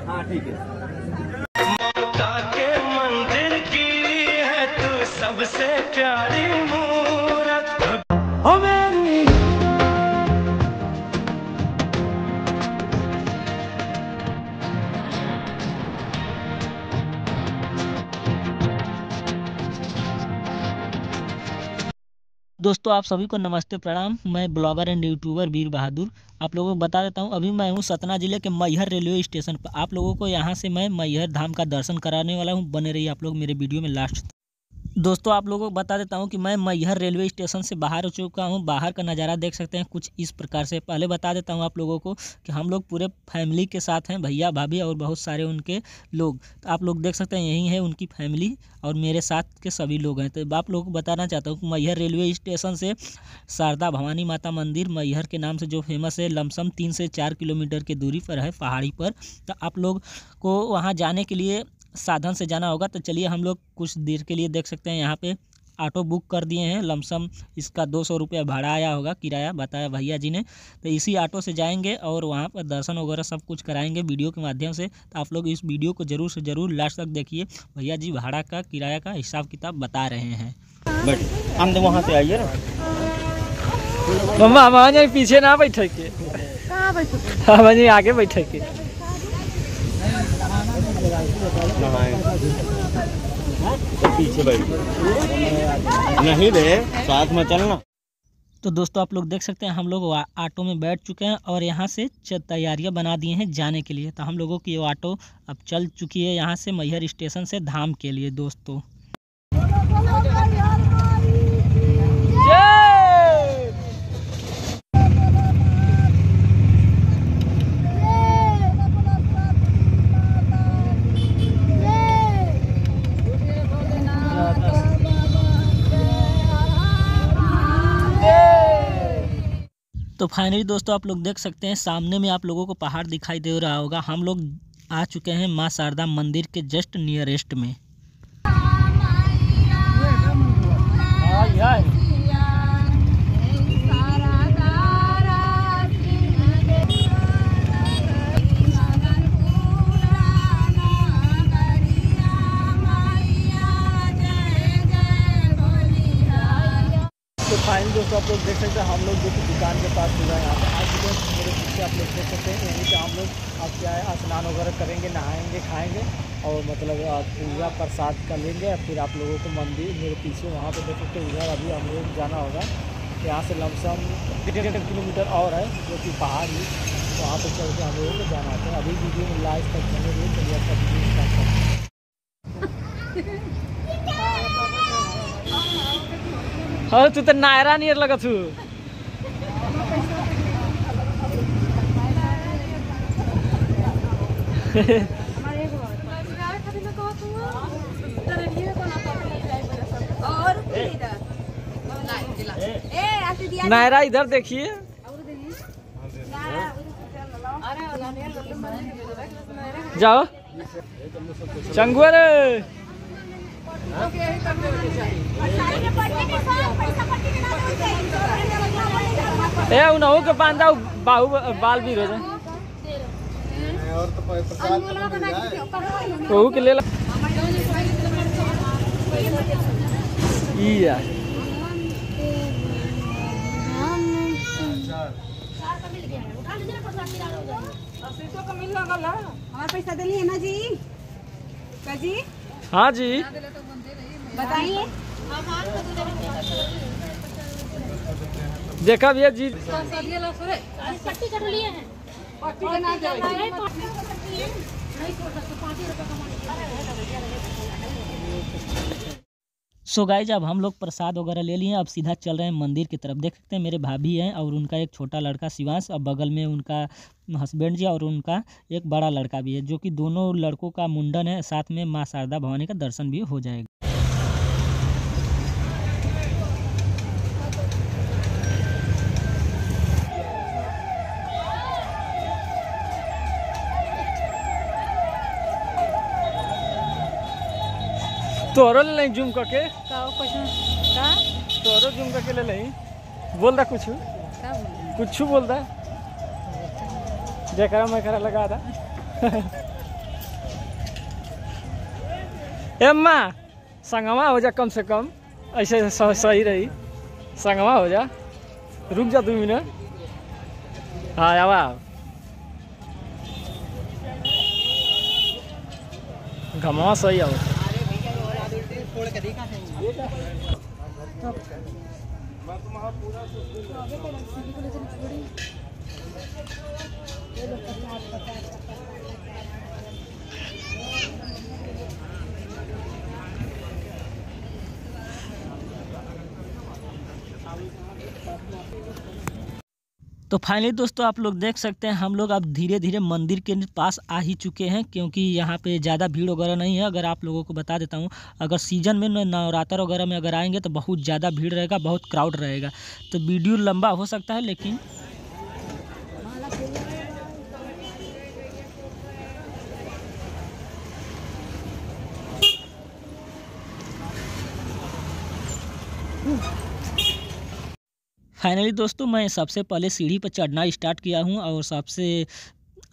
हाँ ठीक है। ममता के मंदिर की है तू सबसे प्यारी मूरत ओ मेरी। दोस्तों आप सभी को नमस्ते प्रणाम। मैं ब्लॉगर एंड यूट्यूबर वीर बहादुर आप लोगों को बता देता हूं, अभी मैं हूं सतना जिले के मैहर रेलवे स्टेशन पर। आप लोगों को यहां से मैं मैहर धाम का दर्शन कराने वाला हूं। बने रहिए आप लोग मेरे वीडियो में लास्ट। दोस्तों आप लोगों को बता देता हूं कि मैं मैहर रेलवे स्टेशन से बाहर हो चुका हूं। बाहर का नज़ारा देख सकते हैं कुछ इस प्रकार से। पहले बता देता हूं आप लोगों को कि हम लोग पूरे फैमिली के साथ हैं, भैया भाभी और बहुत सारे उनके लोग। तो आप लोग देख सकते हैं यही है उनकी फैमिली और मेरे साथ के सभी लोग हैं। तो आप लोगों को बताना चाहता हूँ कि मैहर रेलवे स्टेशन से शारदा भवानी माता मंदिर मैहर के नाम से जो फेमस है, लमसम 3 से 4 किलोमीटर की दूरी पर है पहाड़ी पर। तो आप लोग को वहाँ जाने के लिए साधन से जाना होगा। तो चलिए हम लोग कुछ देर के लिए देख सकते हैं यहाँ पे ऑटो बुक कर दिए हैं। लमसम इसका 200 रुपया भाड़ा आया होगा, किराया बताया भैया जी ने। तो इसी ऑटो से जाएंगे और वहाँ पर दर्शन वगैरह सब कुछ कराएंगे वीडियो के माध्यम से। तो आप लोग इस वीडियो को ज़रूर से ज़रूर लास्ट तक देखिए। भैया जी भाड़ा का किराया का हिसाब किताब बता रहे हैं। बट हम तो वहाँ से आइए ना मम्मा, हम पीछे ना बैठे के, हम आगे बैठे के। पीछे बैठ नहीं रे, साथ में चलना। तो दोस्तों आप लोग देख सकते हैं हम लोग ऑटो में बैठ चुके हैं और यहाँ से तैयारियां बना दी हैं जाने के लिए। तो हम लोगों की ये ऑटो अब चल चुकी है यहाँ से मैहर स्टेशन से धाम के लिए। दोस्तों तो फाइनली दोस्तों आप लोग देख सकते हैं सामने में आप लोगों को पहाड़ दिखाई दे रहा होगा। हम लोग आ चुके हैं माँ शारदा मंदिर के जस्ट नियरेस्ट में। तो फाइन दोस्तों आप लोग देख सकते हैं हम लोग जो कि दुकान के पास हुआ है यहाँ पे आज जो मेरे पीछे आप लोग देख सकते हैं यहीं पे हम लोग अब क्या है स्नान वगैरह करेंगे, नहाएंगे, खाएंगे और मतलब पूजा प्रसाद कर लेंगे। फिर आप लोगों को मंदिर मेरे पीछे वहाँ पे देख सकते हैं, उधर अभी हम लोग जाना होगा। यहाँ से लमसम 1.5 किलोमीटर और है जो कि पहाड़ ही, वहाँ पर चल के हम लोगों को जाना होता है। अभी वीडियो में लाइव तक बने हुए चलिए आपका वीडियो स्टार्ट करते हैं। हाँ तू तो नायरा नियर लगा तू। नायरा इधर देखिए। जाओ चंगुआ रे। ए उनहु के बांधा बाहु बाल भी हो जाए कहू के ले यार। पैसा दिली है ना जी? जी हाँ जी बताइए। देखा भैया जी सो गाइज अब हम लोग प्रसाद वगैरह ले लिए, अब सीधा चल रहे हैं मंदिर की तरफ। देख सकते हैं मेरे भाभी हैं और उनका एक छोटा लड़का शिवांश, और बगल में उनका हस्बैंड जी और उनका एक बड़ा लड़का भी है, जो कि दोनों लड़कों का मुंडन है। साथ में माँ शारदा भवानी का दर्शन भी हो जाएगा। तोरो ले लें जूम करके, का का तोरो जूम करके ले लें। बोल दा कुछ बोल दा, जयकारा मैकारा लगा दा। ए माँ संगमा हो जा, कम से कम ऐसे सही रही। संगमा हो जा, रुक जा 2 मिनट। हाँ आवा, घमा सही आओ। तो फाइनली दोस्तों आप लोग देख सकते हैं हम लोग अब धीरे धीरे मंदिर के पास आ ही चुके हैं, क्योंकि यहाँ पे ज़्यादा भीड़ वगैरह नहीं है। अगर आप लोगों को बता देता हूँ, अगर सीजन में नवरात्र वगैरह में अगर आएंगे तो बहुत ज़्यादा भीड़ रहेगा, बहुत क्राउड रहेगा, तो वीडियो लंबा हो सकता है। लेकिन फाइनली दोस्तों मैं सबसे पहले सीढ़ी पर चढ़ना स्टार्ट किया हूँ और सबसे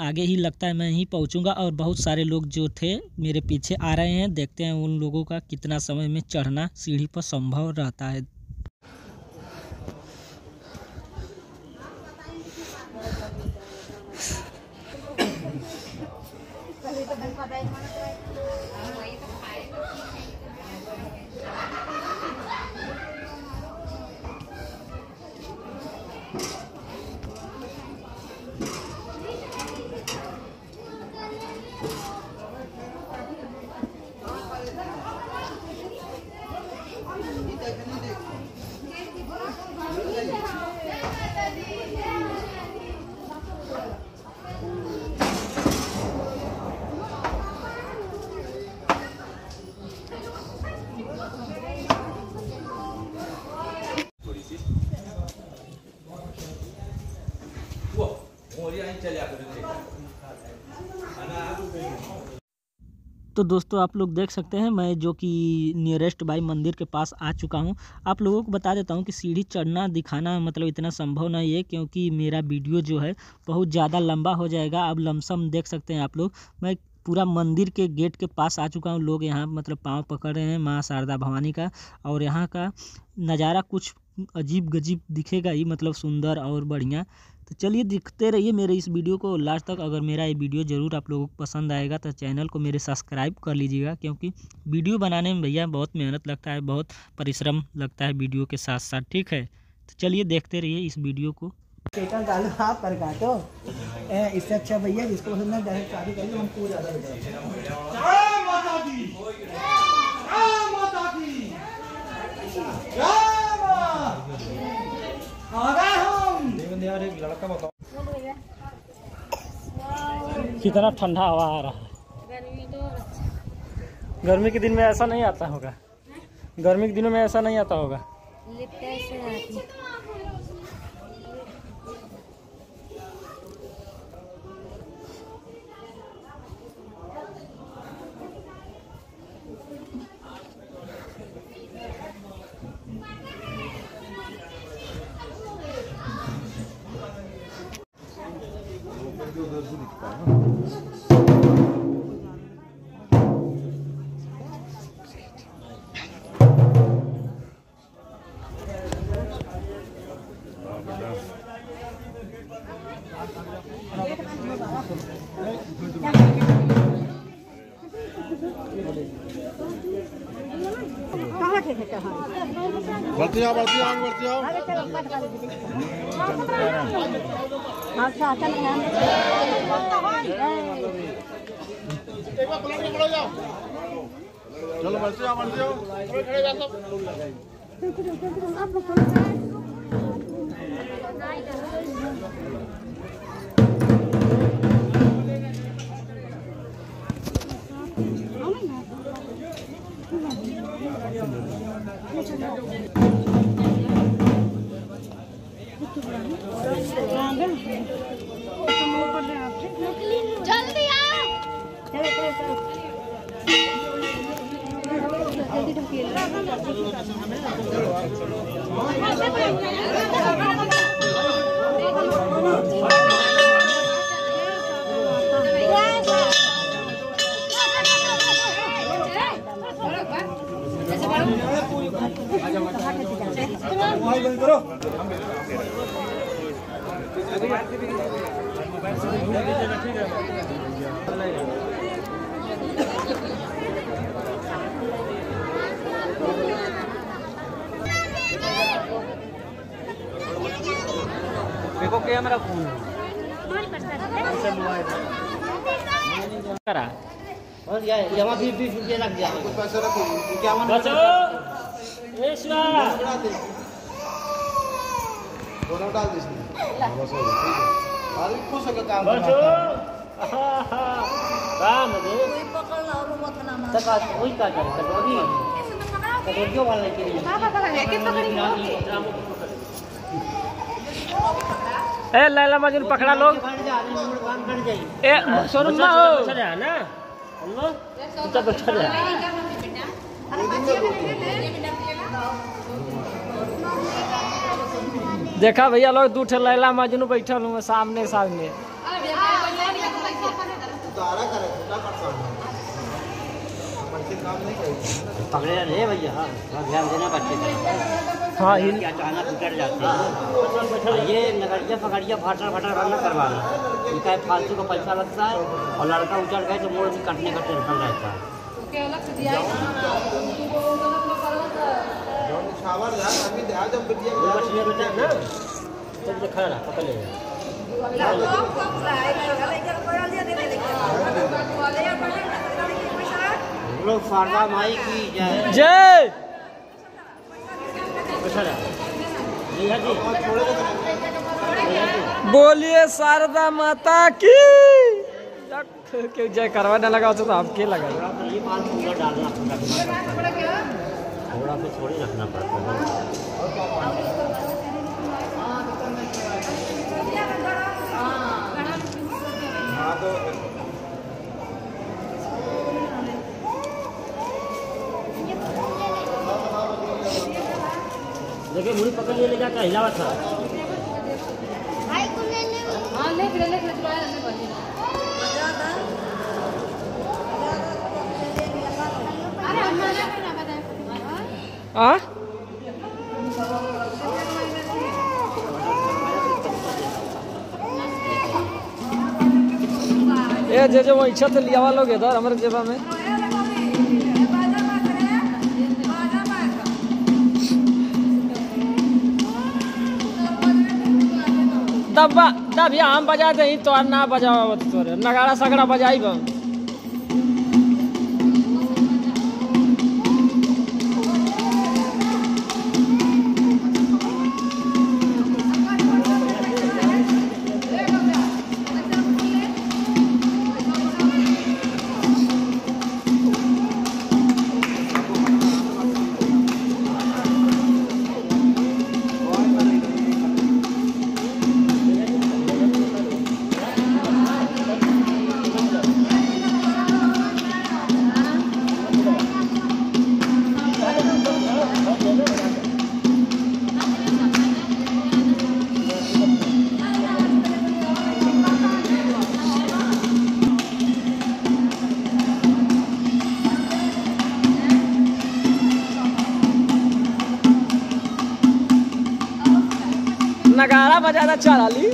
आगे ही लगता है मैं ही पहुँचूँगा। और बहुत सारे लोग जो थे मेरे पीछे आ रहे हैं, देखते हैं उन लोगों का कितना समय में चढ़ना सीढ़ी पर संभव रहता है। तो दोस्तों आप लोग देख सकते हैं मैं जो कि नियरेस्ट बाई मंदिर के पास आ चुका हूं। आप लोगों को बता देता हूं कि सीढ़ी चढ़ना दिखाना मतलब इतना संभव नहीं है, क्योंकि मेरा वीडियो जो है बहुत ज़्यादा लंबा हो जाएगा। अब लमसम देख सकते हैं आप लोग, मैं पूरा मंदिर के गेट के पास आ चुका हूं। लोग यहाँ मतलब पाँव पकड़ रहे हैं माँ शारदा भवानी का, और यहाँ का नज़ारा कुछ अजीब गजीब दिखेगा ही, मतलब सुंदर और बढ़िया। तो चलिए दिखते रहिए मेरे इस वीडियो को लास्ट तक। अगर मेरा ये वीडियो ज़रूर आप लोगों को पसंद आएगा तो चैनल को मेरे सब्सक्राइब कर लीजिएगा, क्योंकि वीडियो बनाने में भैया बहुत मेहनत लगता है, बहुत परिश्रम लगता है वीडियो के साथ साथ, ठीक है। तो चलिए देखते रहिए इस वीडियो को। केकन डालो आप पर काटो, इससे अच्छा भैया जिसको पसंद है डायरेक्ट शादी करिए, हम पूरा कितना ठंडा हवा आ रहा है। गर्मी के दिन में ऐसा नहीं आता होगा, गर्मी के दिनों में ऐसा नहीं आता होगा। बढ़ती आओ बढ़ती आओ बढ़ती आओ। अच्छा चल एक बार पलट के खड़े हो जाओ। चलो बढ़ते जाओ बढ़ते जाओ। जल्दी आओ। देखो कैमरा फोन करा और जमा 20 रुपये लग गया। पैसा रखो क्या मन दोनों डाल दीजिए। बस हो गया ठीक है। और खुश होकर काम राम दे तक वही का कर कटोरी कटोरियों वाले के लिए ए लैला मजनू पकड़ा लोग ए शोरूम में हो ना तो बैठा जा। देखा भैया लोग 2 ठे लैला मजनू बैठल हूँ सामने सामने। पकड़े रहे भैया ध्यान देना बच्चे हाँ अचानक उतर जाते हैं। ये नगरिया पकड़िया फाटर फाटर बंद करवाना इनका फालतू का पैसा लगता है और लड़का उचड़ गए तो मोड़ से कटने का टेंशन रहता है। लोग शारदा माई की जय जय बोलिए शारदा माता की जय करवा न लगा तो आप के लगा ये माल पूरा डालना थोड़ा तो थोड़ी रखना पड़ता है। देखिए मुड़ी पकड़ लिए ले जाकर हिलावा था। ये जो वो इच्छा तो लिया लोग इधर हमारे जेबा में तब या हम बजा दे तो ना बजाओ तोरे नगाड़ा सगड़ा बजाई बम। नगाड़ा बजाना चला ली।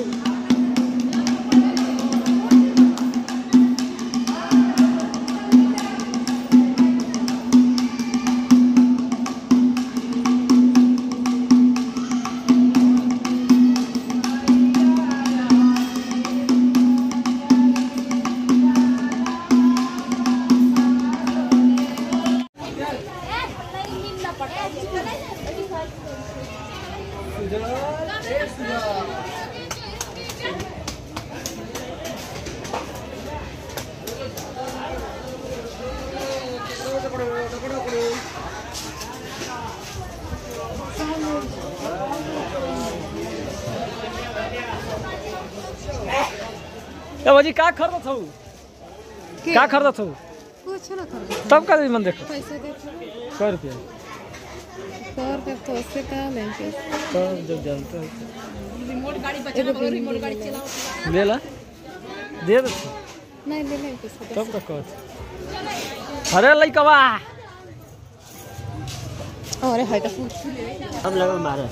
ए बाजी का खरीदत हो? का खरीदत हो? कुछ ना कर तब का मन देखो। पैसे दे 100 रुपया। 100 रुपया तो उससे कहाँ लेंगे? तब जब जानते हो रिमोट गाड़ी बचाना बोलो, रिमोट गाड़ी चलाओ। ले ला दे दे नहीं ले ले पैसे दे। तब का कर। अरे लइकवा अरे हाय तो सब लगा मारे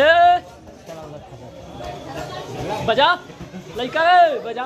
ए बजा लइका बजा